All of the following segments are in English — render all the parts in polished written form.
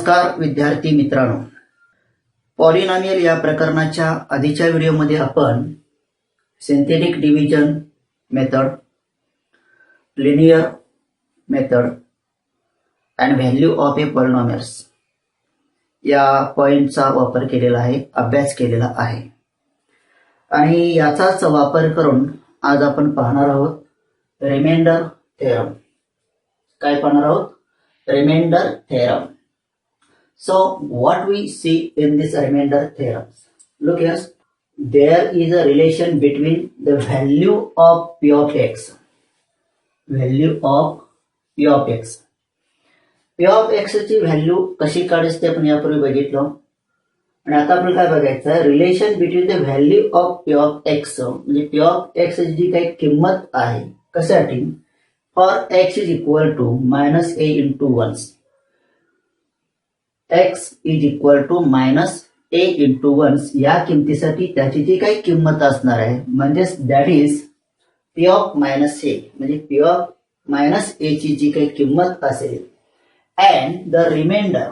नमस्कार विद्यार्थी मित्रांनो, पॉलिनॉमियल या प्रकरणाच्या आधीच्या व्हिडिओमध्ये आपण synthetic division method, linear method and value of A polynomials या पॉइंटचा वापर केलेला आहे, अभ्यास केलेला आहे. आणि याचाच वापर करून आज आपण पाहणार आहोत रिमाइंडर थेरम. काय पाहणार आहोत? Remainder theorem. So what we see in this remainder theorems? Look here, there is a relation between the value of p of x, value of p of x. p of x ची value कशी काढायची ते आपण यापूर्वी बघितलं. आणि आता आपण काय बघायचं आहे, relation between the value of p of x, म्हणजे p of x जी काही किंमत आहे कशासाठी, for x is equal to minus a into 1. x is equal to minus a into 1 या किमतीसाठी त्याची जी काही किंमत असणार आहे, म्हणजेच that is p of minus a, म्हणजे p ऑफ मायनस a ची जी काही किंमत असेल, अँड द रिमाइंडर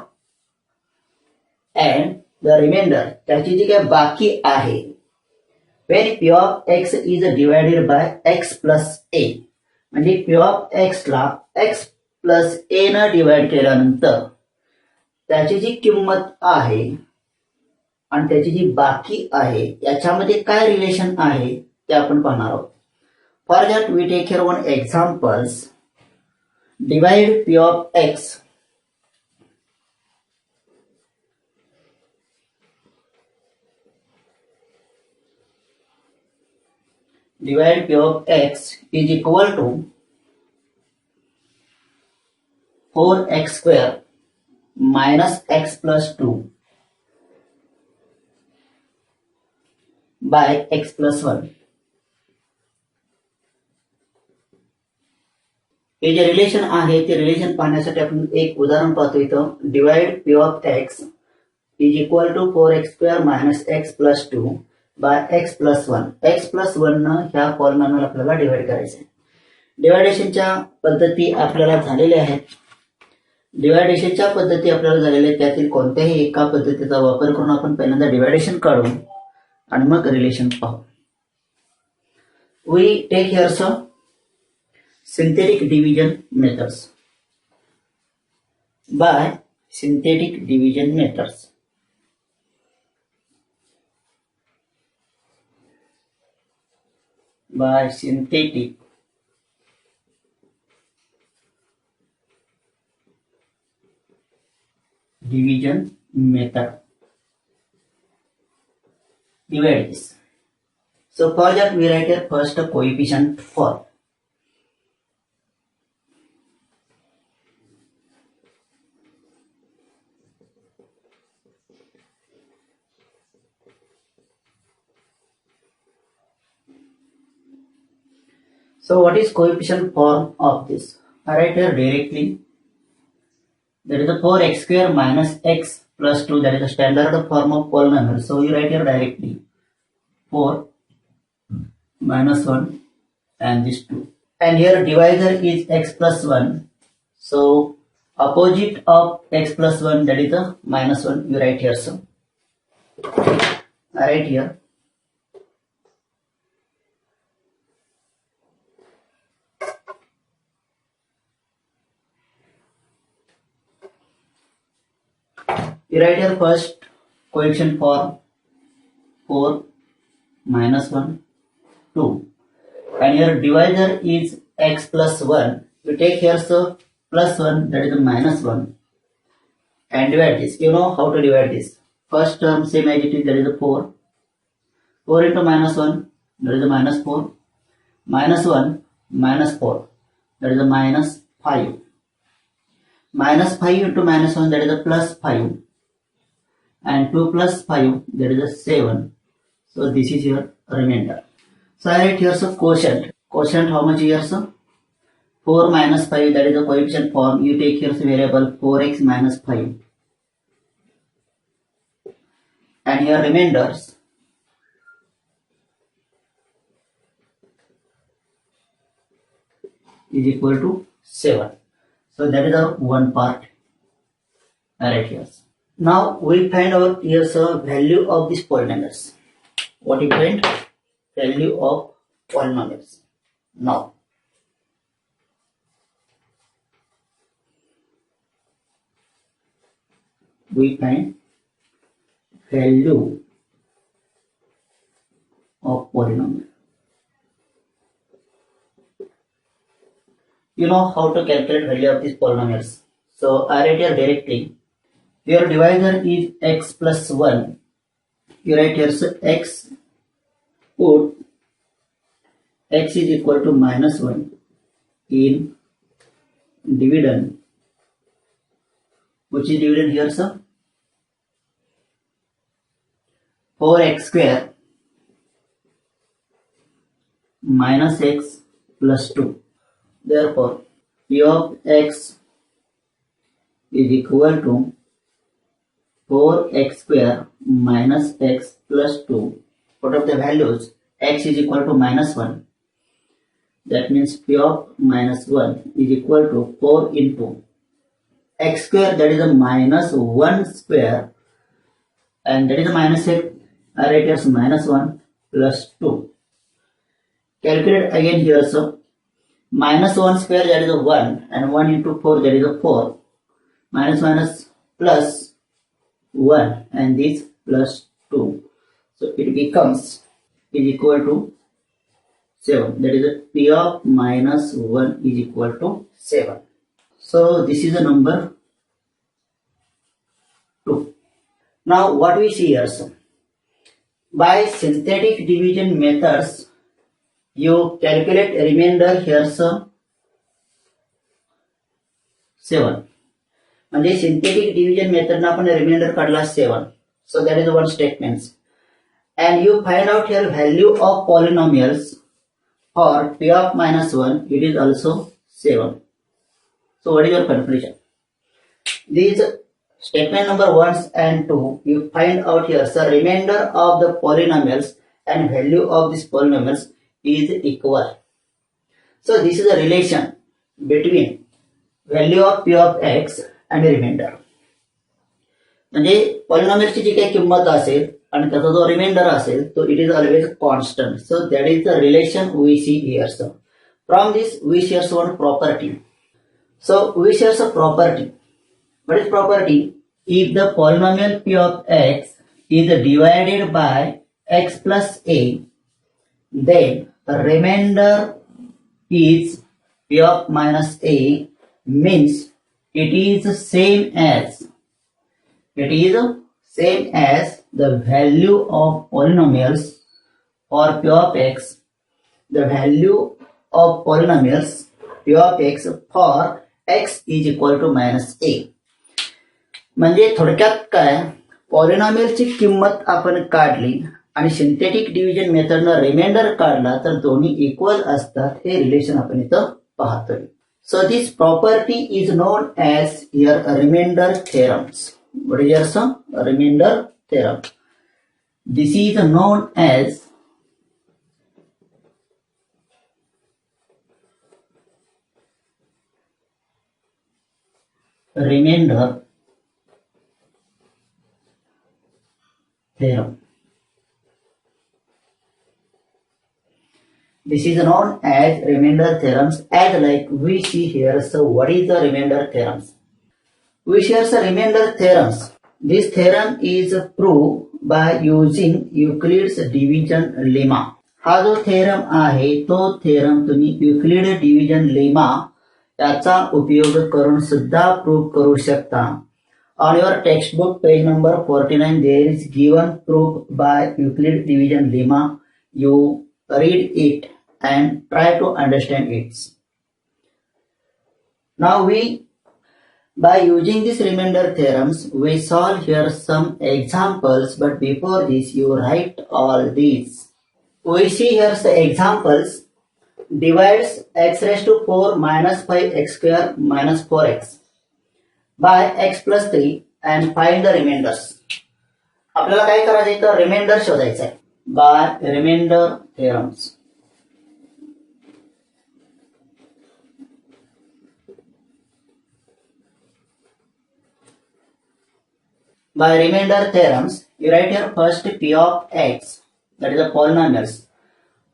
त्याची जी काही बाकी आहे, when p of x is divided by x plus a, म्हणजे p ऑफ x ला x प्लस a न डिवाइड केल्यानंतर त्याची जी किंमत आहे आणि त्याची जी बाकी आहे याच्यामध्ये काय रिलेशन आहे ते आपण पाहणार आहोत. For that we take here one examples. Divide p of x divide p of x is equal to 4x square minus x plus 2 by x plus 1. हे जे रिलेशन आहे ते रिलेशन पाहण्यासाठी आपण एक उदाहरण पाहतो. इथं divide p of x is equal to 4x square minus x plus 2 by x plus 1. x plus 1 न ह्या पॉलिनॉमियल आपल्याला डिवाइड करायचे. डिवायडेशनच्या पद्धती आपल्याला झालेल्या आहेत. डिवायडेशनच्या पद्धती आपल्याला झालेल्या आहेत, त्यातील कोणत्याही एका पद्धतीचा वापर करून आपण पहिल्यांदा डिवायडेशन काढू आणि मग रिलेशन पाहू. We take here some synthetic division methods. By synthetic division methods, by synthetic division method. Divide this. So for that we write here first a coefficient for. So what is coefficient form of this? I write here directly. That is the 4x square minus x plus 2. That is the standard form of polynomial. So you write here directly 4 minus 1 and this 2. And here divisor is x plus 1. So opposite of x plus 1, that is the minus 1. You write here. So I write here. You write here first coefficient form 4 minus 1 2, and your divisor is x plus 1. You take here so plus 1, that is the minus 1, and divide this. You know how to divide this. First term same as it is, that is the 4. 4 into minus 1, that is the minus 4. Minus 1 minus 4, that is the minus 5. Minus 5 into minus 1, that is the plus 5. And 2 plus 5, that is a 7. So this is your remainder. So I write here so quotient. Quotient how much here so? 4 minus 5, that is the coefficient form. You take here so variable 4x minus 5. And your remainders is equal to 7. So that is our one part. Alright, yes. Now we find out here's a value of these polynomials. What we find? Value of polynomials. Now we find value of polynomial. You know how to calculate value of these polynomials. So I write here directly. Your divisor is x plus 1. You write here so x, put x is equal to minus 1 in dividend. Which is dividend here, sir? 4x square minus x plus 2. Therefore, p of x is equal to 4x square minus x plus 2. Put up the values. X is equal to minus 1. That means p of minus 1 is equal to 4 into x square, that is a minus 1 square, and that is a minus x. I write as minus 1 plus 2. Calculate again here, so minus 1 square, that is a 1, and 1 into 4, that is a 4. Minus minus plus 1, and this plus 2. So it becomes is equal to 7. That is a p of minus 1 is equal to 7. So this is a number 2. Now what we see here, so by synthetic division methods, you calculate remainder here, so 7. म्हणजे synthetic division method ना आपण remainder काढला 7. So that is one statement. And you find out here value of polynomials for p of minus 1, it is also 7. So what is your conclusion? These statement number 1 and 2, you find out here the remainder of the polynomials and value of these polynomials is equal. So this is a relation between value of p of x and remainder. म्हणजे पॉलिनॉमियलची जी काही किंमत असेल आणि त्याचा जो remainder असेल तो it is always constant. So that is the relation we see here. So from this we shares one property. So we share a property. What is property? If the polynomial p of x is divided by x plus a, then the remainder is p of minus a, means it is same as the value of polynomials for p of x. The value of polynomials p of x for x is equal to minus a. म्हणजे थोडक्यात काय, पॉलिनॉमियलची किंमत आपण काढली आणि synthetic division मेथडनं reminder काढला तर दोन्ही इक्वल असतात, हे रिलेशन आपण इथं पाहतोय. So this property is known as here remainder theorems. What is here remainder theorem. This is known as remainder theorem. This is known as remainder theorems, as like we see here. So what is the remainder theorems? We share the remainder theorems. This theorem is proved by using Euclid's division lemma. हा जो theorem आहे तो theorem तुम्ही Euclid division lemma याचा उपयोग करून सुद्धा prove करू शकता. On your text book page number 49 there is given proof by Euclid division lemma. You read it and try to understand it. Now by using these remainder theorems, we solve here some examples, but before this you write all these. We see here the examples. Divides x raised to 4 minus 5x square minus 4x by x plus 3 and find the remainders. आपल्याला काय करायचं आहे तर remainder शोधायचा आहे by reminder theorems. By remainder theorems, you write here first p of x, that is the polynomials.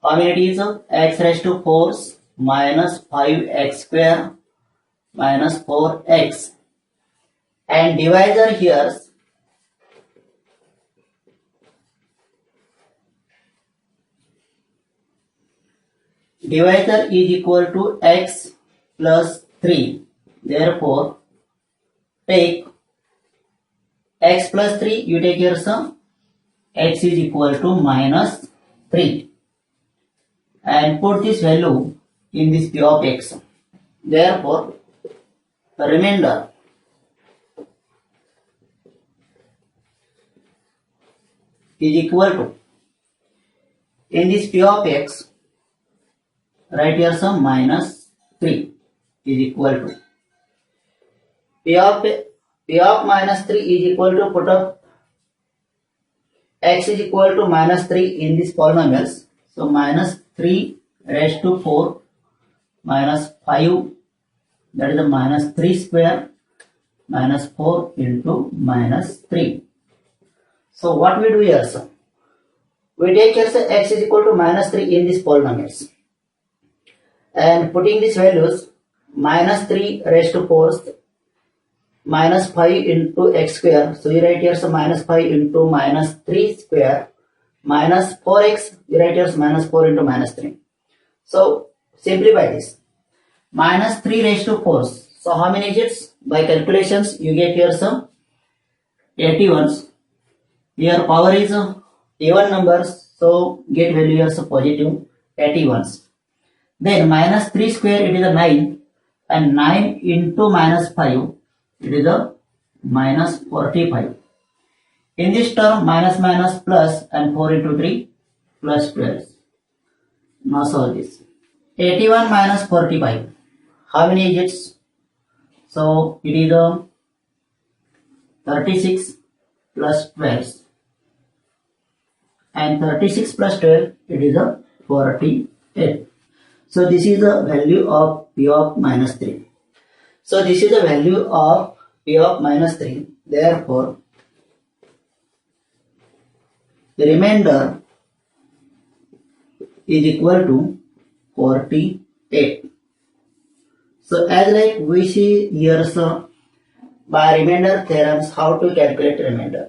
How many it is? X raised to 4 minus 5x square minus 4x. And divisor here, divisor is equal to x plus 3. Therefore, take x plus 3, you take here some, x is equal to minus 3. And put this value in this p of x. Therefore, the remainder is equal to, in this p of x, write here some minus 3 is equal to p of minus 3 is equal to, put up x is equal to minus 3 in this polynomials. So minus 3 raised to 4 minus 5, that is a minus 3 square minus 4 into minus 3. So what we do here, sir? We take here say x is equal to minus 3 in this polynomials. And putting these values, minus 3 raised to 4 minus 5 into x square. So you write here so minus 5 into minus 3 square minus 4x, you write here minus 4 into minus 3. So simplify this. Minus 3 raised to 4. So how many digits? By calculations you get here some 81s. Here power is even numbers, so get value here so positive 81s. Then minus 3 square, it is a 9, and 9 into minus 5, it is a minus 45. In this term, minus minus plus, and 4 into 3 plus 12. Now solve this. 81 minus 45. How many digits? So it is a 36 plus 12. And 36 plus 12, it is a 48. So this is the value of p of minus 3. So this is the value of p of minus 3. Therefore, the remainder is equal to 48. So as like we see here, so by remainder theorems, how to calculate remainder.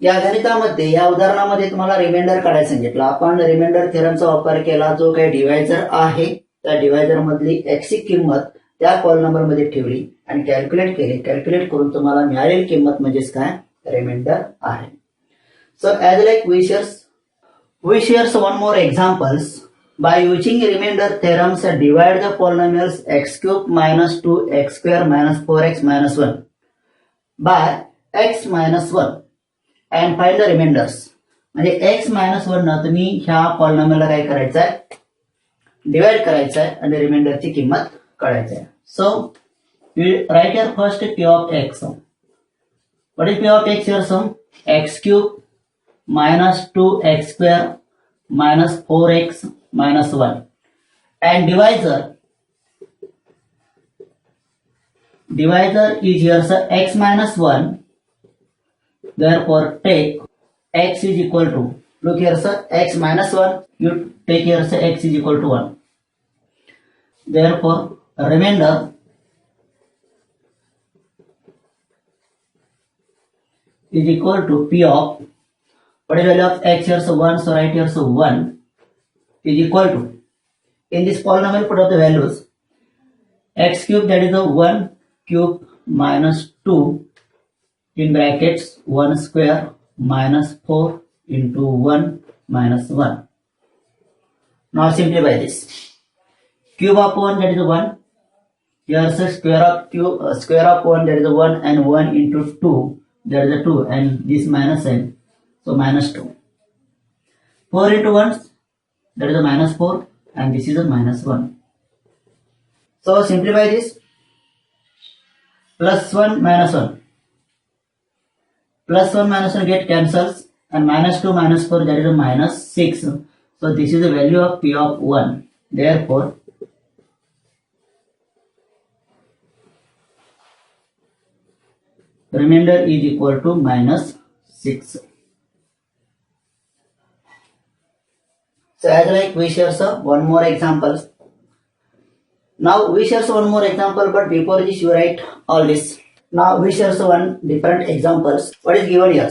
या गणितामध्ये या उदाहरणामध्ये तुम्हाला reminder काढायला सांगितलं. आपण reminder थेरमचा वापर केला. जो काही डिवायझर आहे त्या डिवायझर मधली एक्सची किंमत त्या कॉल नंबर मध्ये ठेवली आणि कॅल्क्युलेट केली. कॅल्क्युलेट करून तुम्हाला मिळालेली किंमत म्हणजेच काय, रिमाइंडर आहे. So as like we shares one more examples. By using remainder theorems, divide the polynomials x cube minus 2x square minus 4x minus 1 by x minus 1 and find the remainders. म्हणजे x minus 1 ना तुम्ही ह्या पॉलिनॉमियलला काय करायचं आहे, divide करायचं आहे आणि रिमाइंडरची किंमत काढायची आहे. So right here first p of x. What is p of x here? Sum x cube minus 2x square minus 4x minus 1 and divisor is here so x minus 1. Therefore take x is equal to, look here sir, x minus 1, you take here so x is equal to 1. Therefore remainder is equal to p of, what is the value of x here, so 1, so right here so 1 is equal to, in this polynomial put up the values, x cube, that is the 1 cube minus 2 in brackets 1 square minus 4 into 1 minus 1. Now simplify this. Cube of 1, that is 1. Here is square of 1, that is 1, and 1 into 2, that is 2, and this minus n, so minus 2. 4 into 1, that is a minus 4, and this is a minus 1. So simplify this. Plus 1 minus 1. Plus 1 minus 1 get cancels, and minus 2 minus 4, that is a minus 6. So this is the value of p of 1. Therefore remainder is equal to minus 6. So as like we share one more example. Now we share one more example, but before this you write all this. Now we share one different examples. What is given here?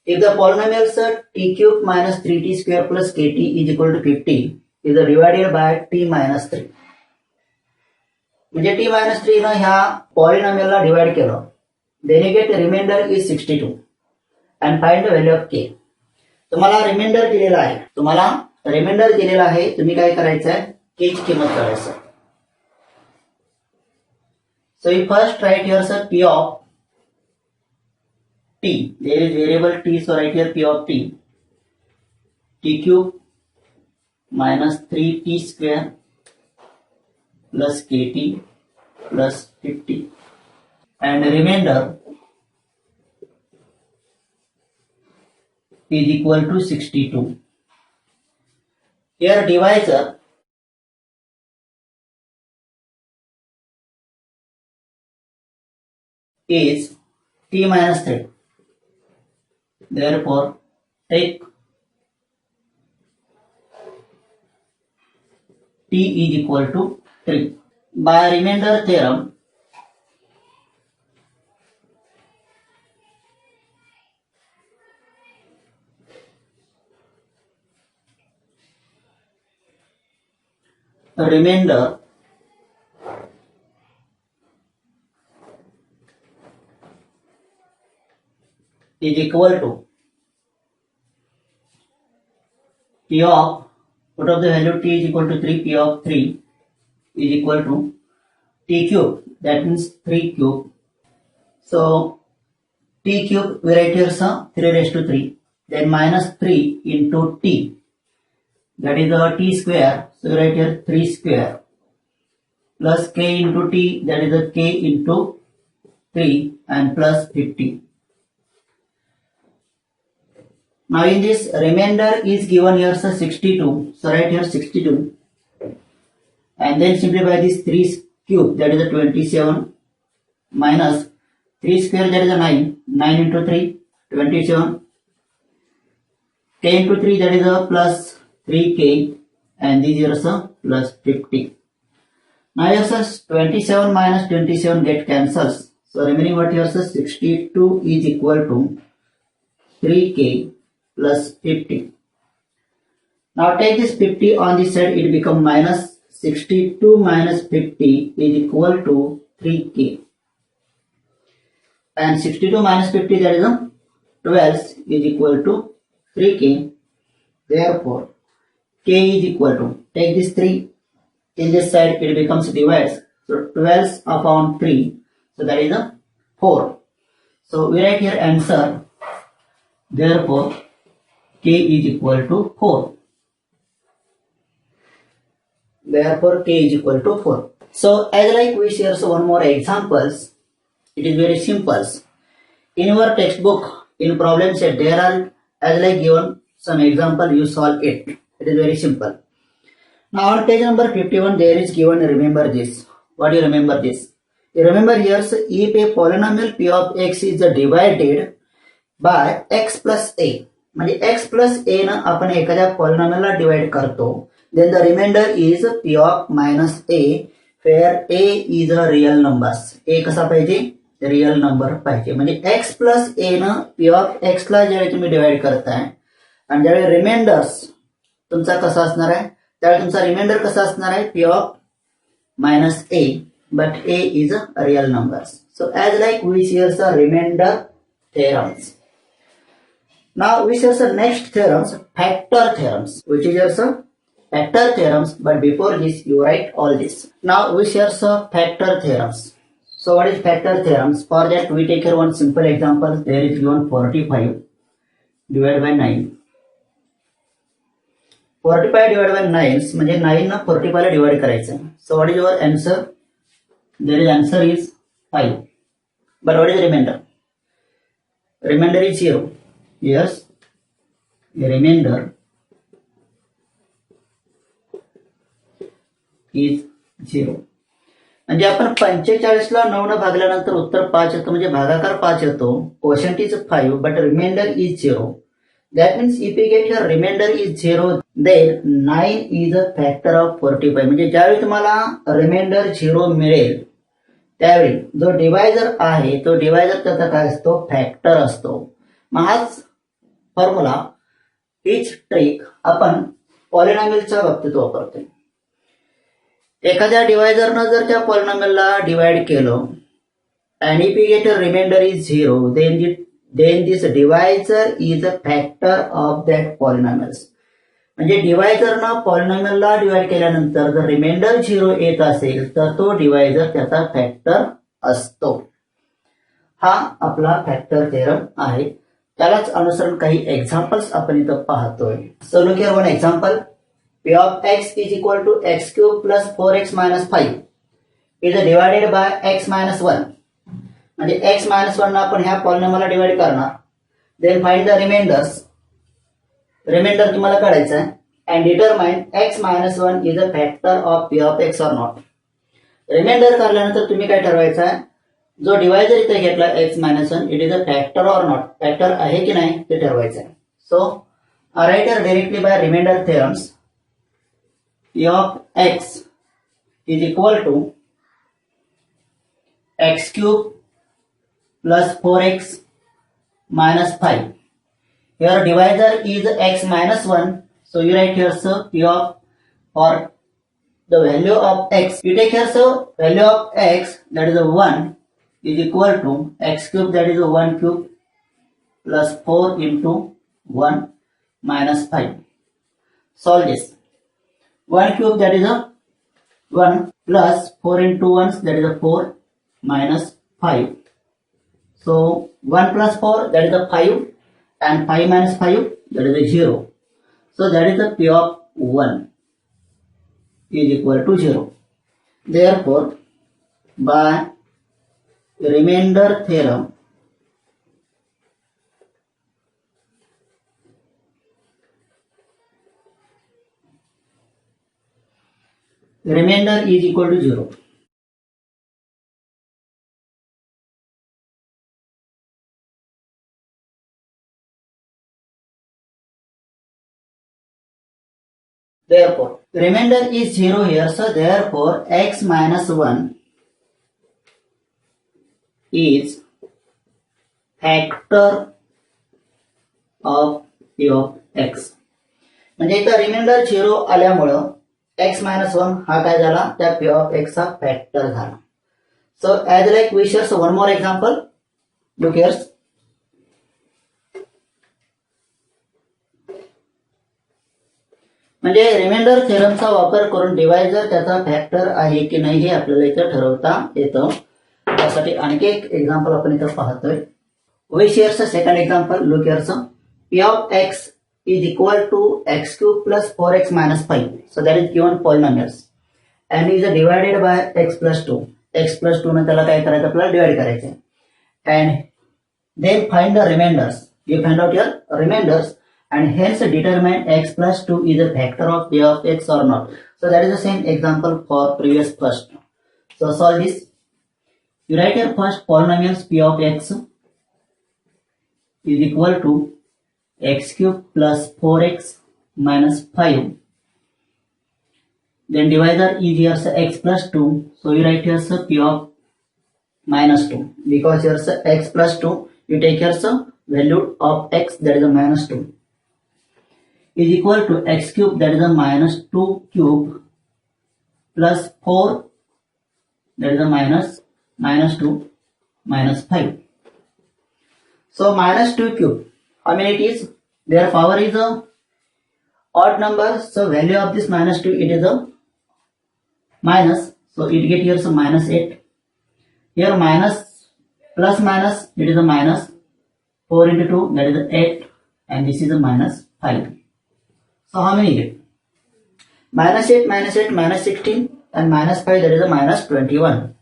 If the polynomials t cube minus 3t square plus kt is equal to 50 is divided by t minus 3. म्हणजे t minus 3 न ह्या पॉलिनॉमियलला divide केलं, then you get remainder is 62 and find the value of k. तुम्हाला reminder दिलेला आहे, तुम्ही काय करायचं आहे, k ची किंमत काढायचं. So you first write here p of t. There is variable t, so write here p of t. T cube minus 3t square plus kt plus 50 and remainder is equal to 62. Here divisor is t minus 3. Therefore, take t is equal to 3. By remainder theorem, remainder is equal to p of, put of the value t is equal to 3, p of 3 is equal to t cube, that means 3 cube. So t cube we write here 3 raised to 3, then minus 3 into t, that is the t square, so we write here 3 square plus k into t, that is the k into 3 and plus 50. Now in this remainder is given here 62, so write here 62 and then simplify this 3 cube, that is the 27 minus 3 square, that is a 9, 9 into 3, 27, k into 3, that is a plus 3k and these are plus 50. Now here 27 minus 27 get cancels, so remaining what here 62 is equal to 3k plus 50. Now take this 50 on this side, it become minus 62 minus 50 is equal to 3k. And 62 minus 50, that is 12 is equal to 3k. Therefore, k is equal to, take this 3 in this side, it becomes divides. So 12 upon 3, so that is 4. So we write here answer. Therefore, k is equal to 4. Therefore, k is equal to 4. So as like we share one more examples, it is very simple. In your textbook, in problem set, there are as like given some example, you solve it. It is very simple. Now on page number 51, there is given, remember this. What do you remember this? You remember here, if a polynomial p of x is divided by x plus a, म्हणजे x plus a ना आपण एखाद्या पॉलिनॉमियलला divide करतो, then the remainder is p of minus a, where a is a real numbers. a कसा पाहिजे, real number पाहिजे. म्हणजे x plus a ना p of x ला ज्यावेळी तुम्ही डिवाइड करताय आणि ज्यावेळी रिमाइंडर्स तुमचा कसा असणार आहे, त्यावेळी तुमचा रिमाइंडर कसा असणार आहे, p of minus a, but a is a real numbers. So as like we share the remainder theorems. Now we share the next theorems, factor theorems, which is also factor theorems, but before this you write all this. Now we share the factor theorems. So what is factor theorems? For that we take here one simple example. There is given 45 divided by 9. 45 divided by 9 म्हणजे 9 ना 45 ला divide करायचं. So what is your answer? There is answer is 5. But what is remainder? Remainder is 0. Yes, the remainder is 0. म्हणजे आपण 45ला 9 न भागल्यानंतर उत्तर 5 येतं, म्हणजे भागाकार 5 येतो. Quotient is 5 but remainder is 0. That means if we get your remainder is 0, then 9 is a factor of 45. म्हणजे ज्यावेळी तुम्हाला रिमाइंडर 0 मिळेल त्यावेळी जो डिवायझर आहे तो डिवायझर त्याचा काय असतो, फॅक्टर असतो. मग हाच फॉर्म्युला, हीच ट्रिक आपण पॉलिनॉमियलच्या बाबतीत वापरतोय. एखाद्या डिवायझरनं जर त्या पॉलिनॉमियलला डिवाइड केलं and if we get a remainder is 0, then this divisor is a factor of that polynomials. म्हणजे डिवायझरनं पॉलिनॉमियलला डिवाइड केल्यानंतर जर रिमाइंडर 0 येत असेल तर तो डिवायझर त्याचा फॅक्टर असतो. हा आपला फॅक्टर थेरम आहे. त्यालाच अनुसरून काही एक्झाम्पल्स आपण इथं पाहतोय. So look here one example. P of x is equal to x cube plus 4x minus 5 is divided by x minus 1. म्हणजे x minus 1 आपण ह्या पॉलिनॉमियलला डिवाइड करणार. Then find the remainders. Remainder तुम्हाला काढायचं आहे. And determine x minus 1 is a factor of p of x or not. Remainder काढल्यानंतर तुम्ही काय ठरवायचं आहे, जो डिवायझर इथे घेतला x minus 1 it is a factor or not, factor आहे की नाही ते ठरवायचं आहे. So right here directly by reminder theorems. P of x is equal to x cube plus 4x minus 5. Here divisor is x minus 1. So you write here so P of, or the value of x. You take here so value of x, that is a 1, is equal to x cube, that is a 1 cube plus 4 into 1 minus 5. Solve this. 1 cube, that is a 1, plus 4 into 1, that is a 4 minus 5. So 1 plus 4, that is a 5, and 5 minus 5, that is a 0. So that is the P of 1 is equal to 0. Therefore, by remainder theorem, remainder is equal to 0. Therefore, remainder is 0 here, so therefore x minus 1 is factor of p of x. म्हणजे इथं reminder 0 आल्यामुळं x minus 1 हा काय झाला, त्या p of x चा factor झाला. So as like we share, so one more example. Look here. म्हणजे रिमाइंडर थेरमचा वापर करून डिवायझर त्याचा फॅक्टर आहे की नाही हे आपल्याला इथं ठरवता येतं. त्यासाठी आणखी एक एक्झाम्पल आपण इथं पाहतोय. We shares second example. Look here. P of x is equal to x cube plus 4x minus 5. So that is given polynomials and is divided by x plus 2. x plus 2 ने त्याला काय करायचं, आपल्याला divide करायचं. And then find the remainders. You find out your remainders and hence determine x plus 2 is a factor of p of x or not. So that is the same example for previous first. So solve this. You write your first polynomials p of x is equal to x cube plus 4x minus 5. Then divisor is here so x plus 2. So you write here so p of minus 2. Because here so x plus 2, you take here so value of x, that is a minus 2. Is equal to x cube, that is a minus 2 cube plus 4, that is a minus 2 minus 5. So minus 2 cube, how many it is? Their power is a odd number, so value of this minus 2, it is a minus, so it get here so minus 8. Here minus plus minus, it is a minus 4 into 2, that is a 8, and this is a minus 5. So how many get? Minus 8, minus 8, minus 16, and minus 5, that is a minus 21.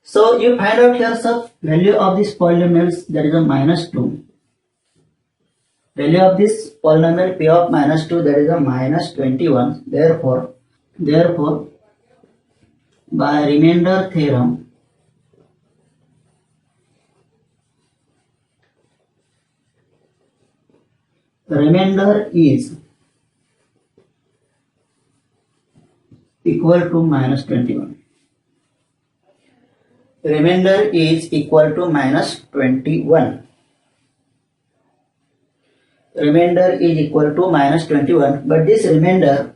So you find out here the value of these polynomials, that is a minus 2 value of this polynomial p of minus 2, that is a minus 21. Therefore, by remainder theorem, remainder is equal to minus 21. Remainder is equal to minus 21. Remainder is equal to minus 21, but this remainder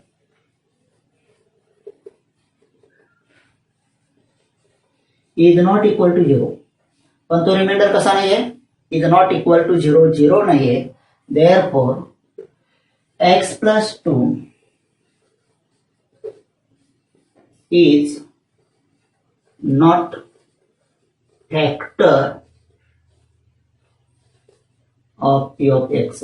is not equal to 0. पण तो reminder कसा नाहीये, is not equal to 0, 0 नाहीये. Therefore, x plus 2 is not factor of p of x.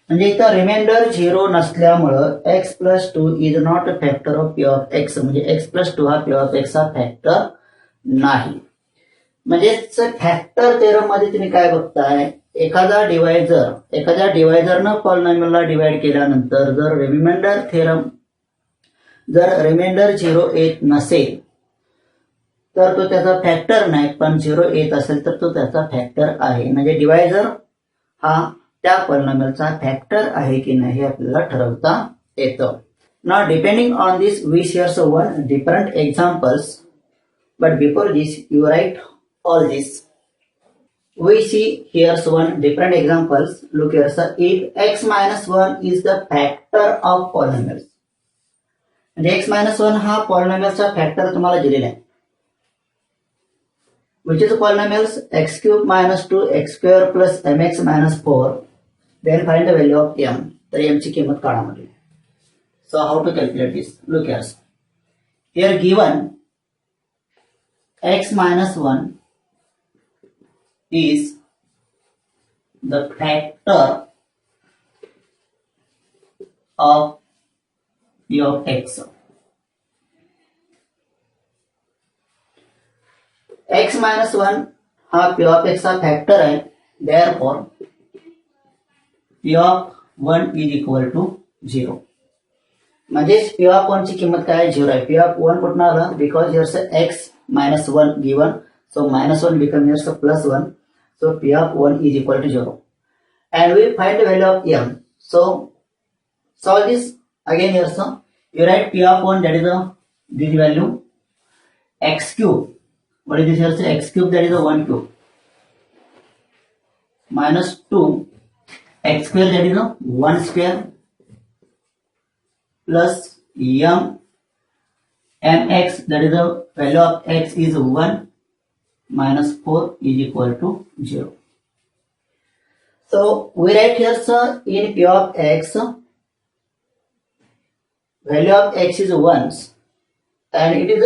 म्हणजे इथं reminder 0 नसल्यामुळं x plus 2 is not a factor of p of x. म्हणजे x plus 2 हा p of x चा factor नाही. म्हणजेच factor theorem मध्ये तुम्ही काय बघताय, एखाद्या डिवायझरनं पॉलिनॉमियलला डिवाइड केल्यानंतर जर रिमाइंडर 0 येत नसेल तर तो त्याचा फॅक्टर नाही, पण 0 येत असेल तर तो त्याचा फॅक्टर आहे. म्हणजे डिवायझर हा त्या पॉलिनॉमियलचा फॅक्टर आहे की नाही हे आपल्याला ठरवता येतं. Now depending on this we share one different examples, but before this you write all this. We see here one different examples. Look here, sir. If x minus 1 is the factor of polynomials, and x minus 1 हा polynomialचा factor तुम्हाला दिलेला आहे, which is polynomials x cube minus 2 x square plus mx minus 4. Then find the value of m. तर m ची किंमत काढा म्हटली. So how to calculate this? Look here. Here given x minus 1 is the factor of p of x. x minus 1 हा p of x चा factor आहे. Therefore, p of 1 is equal to 0. म्हणजे p of 1 ची किंमत काय आहे, 0 आहे. p of 1 कुठून आलं, because here's x minus 1 given, so minus 1 becomes here's plus 1, so p of 1 is equal to 0. And we find the value of m. So solve this again here, so you write p of 1, that is this value, x cube, what is this here, so x cube, that is 1 cube, minus 2 x square, that is 1 square, plus mx, that is the value of x is 1 minus 4 is equal to 0. So we write here, sir, in p of x, value of x is 1 and it is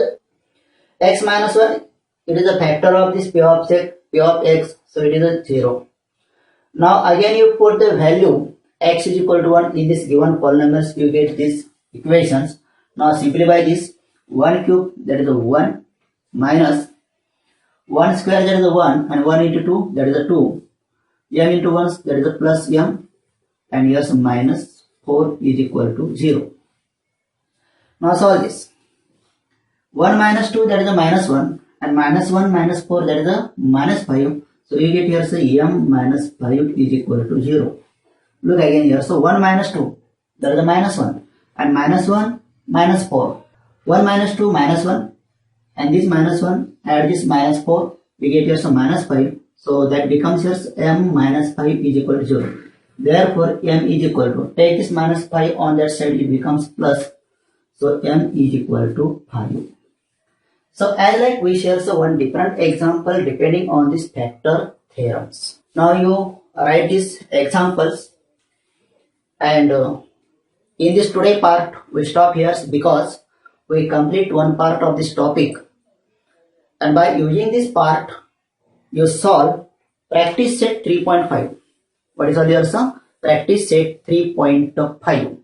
x minus 1, it is a factor of this p of x, so it is a 0. Now again you put the value x is equal to 1 in this given polynomials, you get these equations. Now simplify this. 1 cube, that is a 1, minus 1 square, that is a 1, and 1 into 2, that is a 2, m into 1, that is a plus m, and here's minus 4 is equal to 0. Now solve this. 1 minus 2, that is a minus 1, and minus 1 minus 4, that is a minus 5, so you get here, so m minus 5 is equal to 0. Look again here, so 1 minus 2, that is a minus 1, and minus 1 minus 4, 1 minus 2 minus 1, and this minus 1 add this minus 4, we get here some minus 5, so that becomes here m minus 5 is equal to 0. Therefore m is equal to, take this minus 5 on that side, it becomes plus, so m is equal to 5. So as like we share one different example depending on this factor theorems. Now you write these examples, and in this today part we stop here because we complete one part of this topic, and by using this part you solve practice set 3.5. What is all your sum? Practice set 3.5.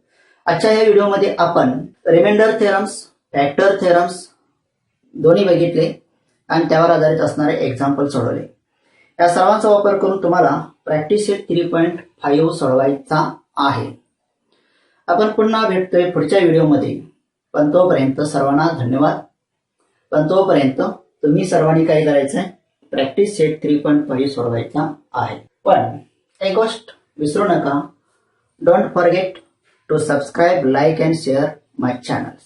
आजच्या या व्हिडिओमध्ये आपण reminder theorems, factor theorems दोन्ही बघितले आणि त्यावर आधारित असणारे एक्झाम्पल सोडवले. या सर्वांचा वापर करून तुम्हाला प्रॅक्टिस सेट 3.5 सोडवायचा आहे. आपण पुन्हा भेटतोय पुढच्या व्हिडिओमध्ये. पण तोपर्यंत सर्वांना धन्यवाद. पण तोपर्यंत तुम्ही सर्वांनी काय करायचंय, प्रॅक्टिस सेट 3.5 सोडवायचा आहे. पण एक गोष्ट विसरू नका, don't forget to subscribe, like and share my channel.